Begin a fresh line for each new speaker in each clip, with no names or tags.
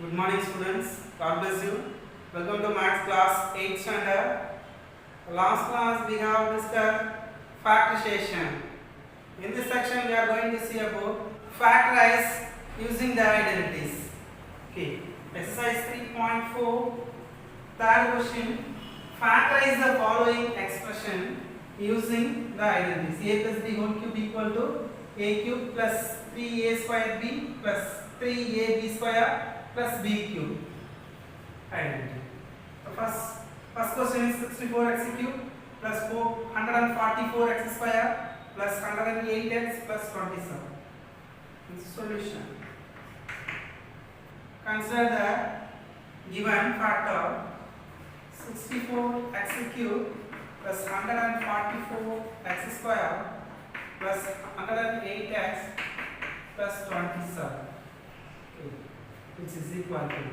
Good morning students, God bless you. Welcome to Maths class 8th standard. Last class we have discussed factorization. In this section we are going to see about factorize using the identities. Okay, exercise 3.4, third question. Factorize the following expression using the identities. A plus b whole cube equal to a cube plus 3a square b plus 3ab square plus b cube. Identity. The first question is 64x cube plus 144x square plus 108x plus 27. This is solution. Consider the given factor 64x cube plus 144x square plus 108x plus 27. Okay. Which is equal to.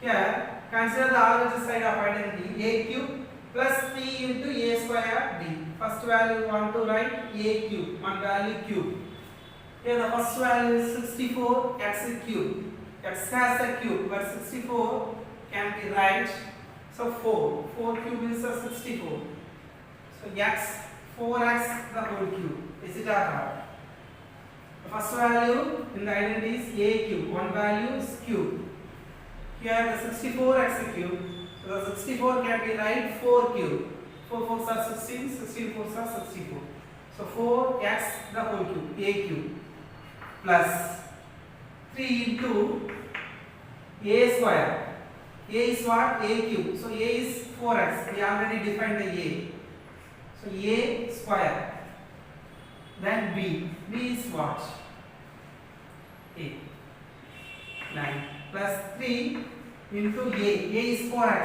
Here, consider the RHS side of identity a cube plus 3 into a square b. First value you want to write a cube, one value cube. Here the first value is 64 x cube. X has a cube, but 64 can be right. So 4 cube is a 64. So x 4x the whole cube. Is it or not? The first value in the identity is a cube. One value is cube. Here the 64x cube. So the 64 can be right 4 cube. 4 4s are 16. 16 4s are 64. So 4x the whole cube. A cube plus 3 into a square. A is what? A cube. So a is 4x. We already defined the a. So a square. Then b. B is what? 8. 9 plus 3 into a. A is 4x.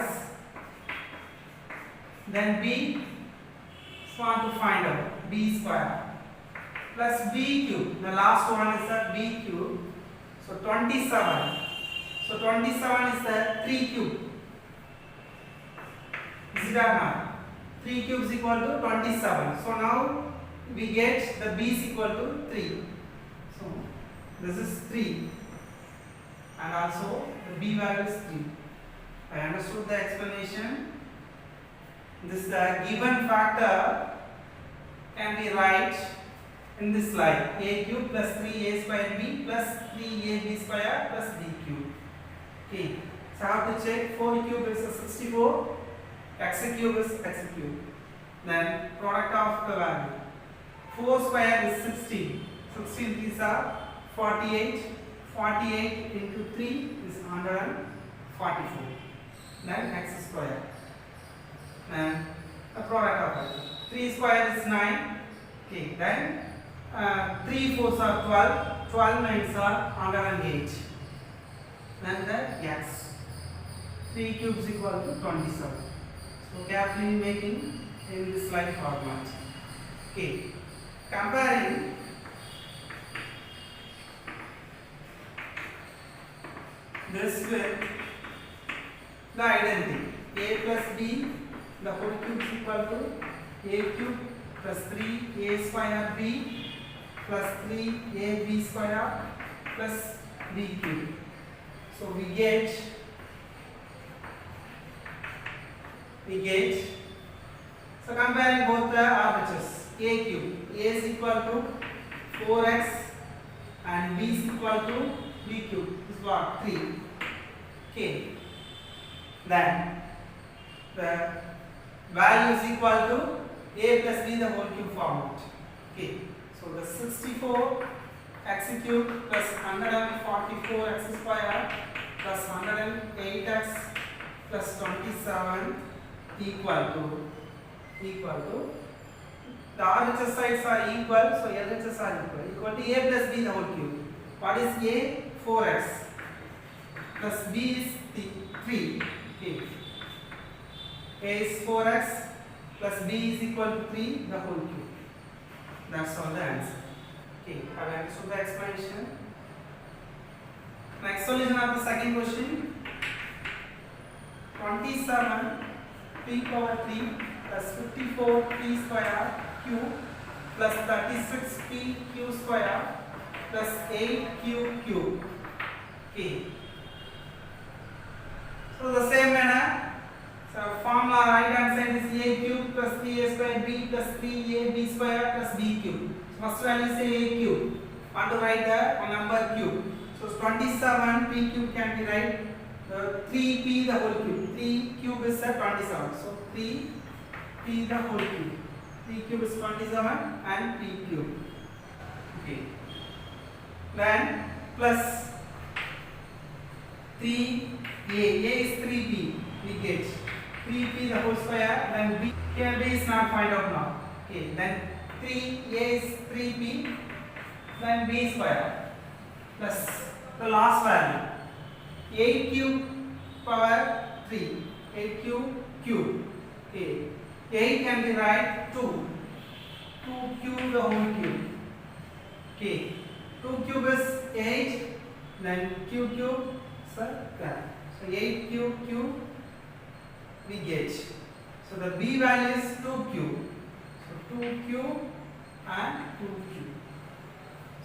Then b is want to find out. B square. Plus b cube. The last one is the b cube. So 27. So 27 is the 3 cube. Is it or not? 3 cubes equal to 27. So now we get the b is equal to 3. So this is 3 and also the b value is 3. I understood the explanation. This given factor can be right in this line a cube plus 3a square b plus 3ab square plus b cube. Okay, so I have to check 4 cube is a 64, x cube is x cube. Then product of the value. 4 square is 16. 16 these are 48. 48 into 3 is 144. Then x square. Then the product of it. 3 square is 9. Okay, then 3 4s are 12. 12 9s are 108. Then the x. 3 cubes equal to 27. So carefully making in this line format. Okay. Comparing this with the identity a plus b the whole cube is equal to a cube plus 3a square b plus 3ab square plus b cube. So we get so comparing both the RHS a cube a is equal to 4x and b is equal to b cube is what 3. Okay, then the value is equal to a plus b the whole cube format. Okay, so the 64 x cube plus 144 x square plus 108x plus 27 equal to the RHS sides are equal, so LHS are equal to a plus b the whole cube. What is a? 4x plus b is 3. Okay. A is 4x plus b is equal to 3 the whole cube. That's all the answer. Okay, I will understand the explanation. Next solution of the second question. 27 p power 3 plus 54 p square cube plus 36 p q square plus 8 q cube first value is a cube. Want to write the number cube. So 27 p cube can be write 3p the whole cube. 3 cube is 27. So 3p the whole cube. 3 cube is 27 and p cube. Okay. Then plus 3a. A is 3b. We get 3p the whole square. Then b. Here b is not find out now. Okay. Then 3a is 3p. Then b square plus the last value 8 cube power 3. 8 cube. Okay. 8 can be write 2. 2 cube the whole cube. Okay. 2 cube is 8. Then cube square. So 8 cube we get. So the b value is 2 cube. So 2 cube and 2 cube.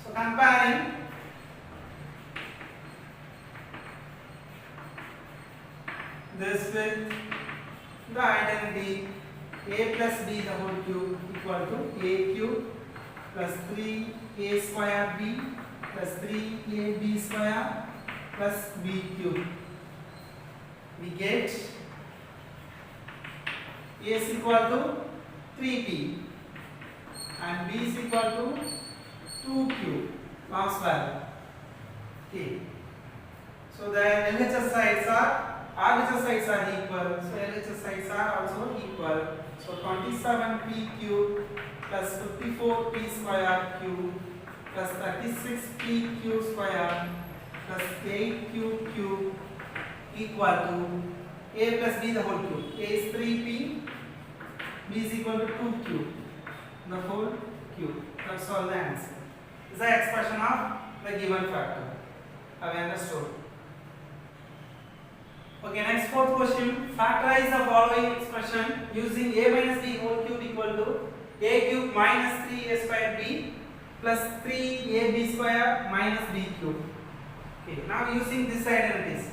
So comparing this with the identity a plus b the whole cube equal to a cube plus 3a square b plus 3ab square plus b cube. We get a is equal to 3p and b is equal to 2 cube last value. Okay. So the LHS sides are RHS sides are equal. So LHS sides are also equal. So 27p cube plus 54p square cube plus 36p cube square plus 8 cube equal to a plus b the whole cube. A is 3p, b is equal to 2 cube the whole cube. That's all the answer. This is the expression of the given factor. Have you understood? Okay, next fourth question. Factorize the following expression using a minus b whole cube equal to a cube minus 3a square b plus 3ab square minus b cube. Okay, now using this identities.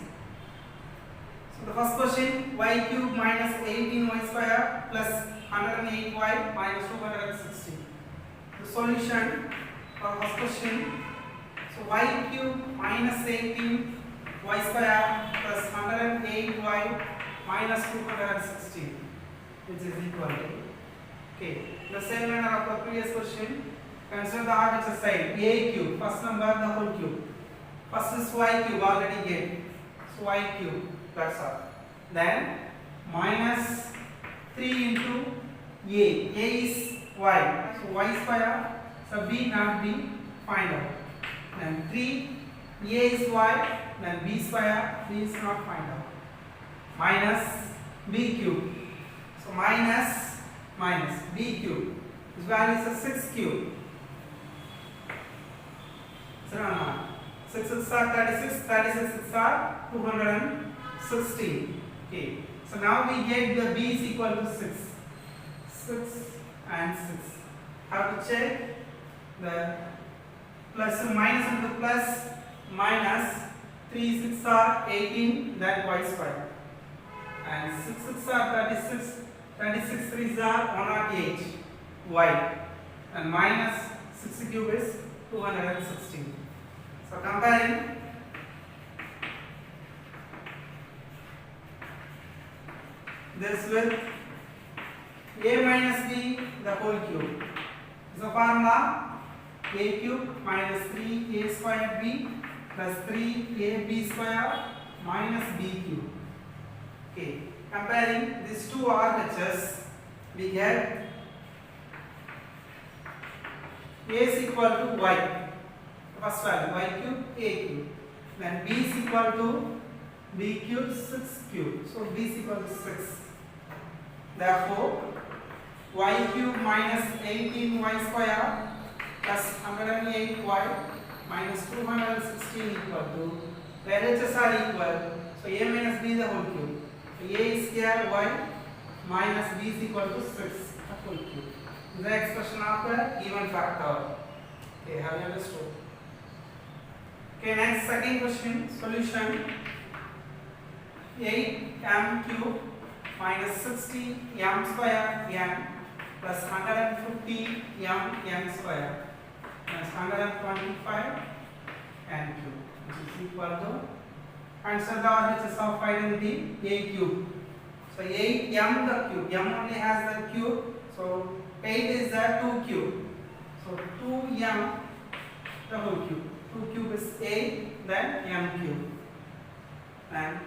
So the first question, y cube minus 18y square plus 108y minus 260. The solution for first question. So y cube minus 18 y square plus 108y minus 260, which is equal to, okay, the same manner of the previous question. Consider the RHS side, a cube, first number the whole cube. First is y cube, already get, so y cube, that's all. Then minus 3 into a is y, so y square, so b not b, find out. Then 3, a is y, then b square, b is not find out. Minus b cube, so minus b cube, this value is a 6 cube. So 6 6 are 36, 36 6 are 216. Okay. So now we get the b is equal to 6. 6 and 6. Have to check the plus and minus into plus minus 3 6 are 18, that y square. And 6 6 are 36, 36 3s are 108 y. And minus 6 cube is 216. So comparing this with a minus b the whole cube. So formula a cube minus 3a square b plus 3ab square minus b cube. Okay, comparing these two RHS, we get a is equal to y. First value y cube, a cube. Then b is equal to b cube, 6 cube. So b is equal to 6. Therefore, y cube minus 18y square plus 108y minus 216 equal to, the LHS are equal. So a minus b the whole cube. So a is here y minus b is equal to 6 the whole cube. This is the expression of the given factor. Okay, have you understood? Okay, next second question, solution 8m cube minus 60 m square n plus 150 m square That's 125 n cube, which is equal to, answer the RHS of identity a cube. So 8m the cube, m only has the cube, so 8 is the 2 cube. So 2m the whole cube. 2 cube is 8, then m cube. And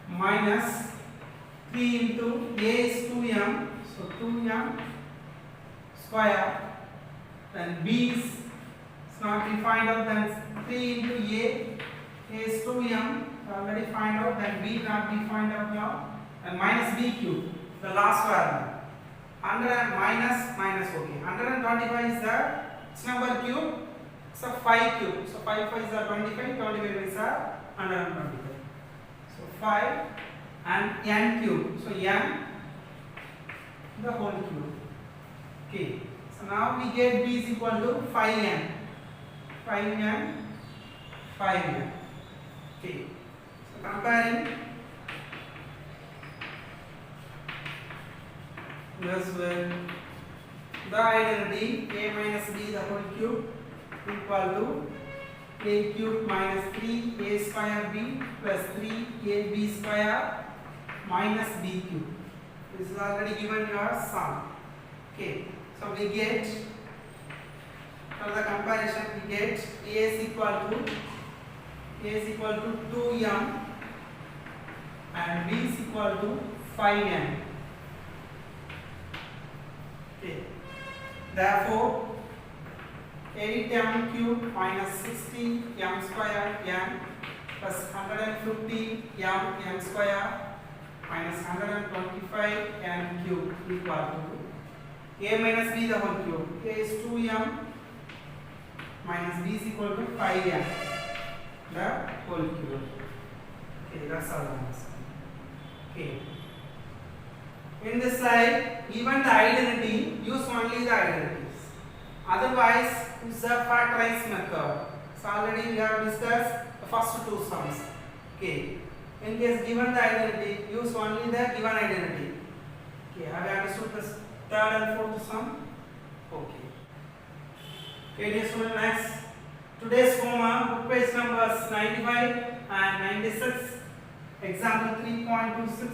minus 3 into a is 2m, so 2m square. Then b is not defined out, then 3 into a is 2m, already find out, then b not defined out now, and minus b cube, the last value. 100 minus okay. 125 is the which number cube? So 5 cube. So 5 is the 25, 25 is the 125. So 5 and n cube. So n the whole cube. Okay. So now we get b is equal to 5n. 5n. Okay. So comparing this with the identity a minus b the whole cube equal to a cube minus 3a square b plus 3ab square minus b cube. This is already given your sum. Okay. So we get, for the comparison, we get a is equal to 2m and b is equal to 5n. Okay. Therefore, 8m cube minus 60m square m plus 150 m square minus 125 m cube equal to a minus b the whole cube. A is 2m minus b is equal to 5m the whole cube. Okay, that's all the answer. Okay. In this slide, even the identity, use only the identities. Otherwise, use the factorize method. So already we have discussed the first two sums. Okay. In case given the identity, use only the given identity. Okay. Have you understood this third and fourth sum? Okay. Okay, dear student, next. Today's homework, book page numbers 95 and 96. Example 3.26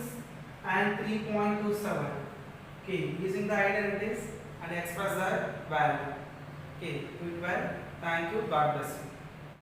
and 3.27. Okay, using the identities and express the value. Okay, do it well. Thank you. God bless you.